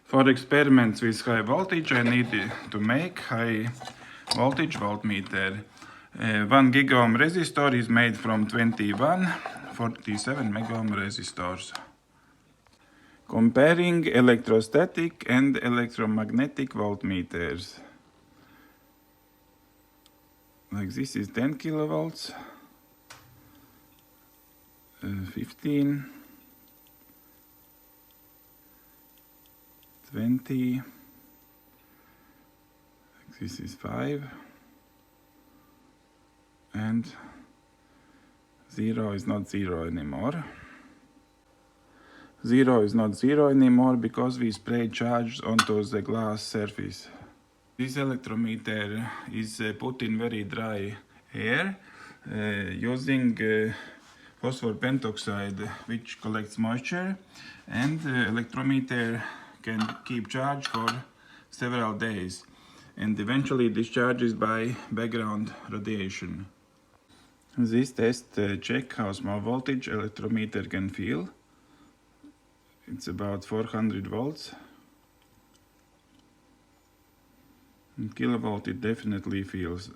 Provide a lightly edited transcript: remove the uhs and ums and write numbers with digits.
For experiments with high voltage, I need to make high voltage voltmeter. 1 gigaohm resistor is made from 21 47 megohm resistors. Comparing electrostatic and electromagnetic voltmeters. Like this is 10 kilovolts, 15, 20, this is 5, and 0 is not 0 anymore. 0 is not 0 anymore because we spray charge onto the glass surface. This electrometer is put in very dry air using phosphor pentoxide, which collects moisture, and the electrometer can keep charge for several days and eventually discharges by background radiation. This test checks how small voltage electrometer can feel. It's about 400 volts. In kilovolt it definitely feels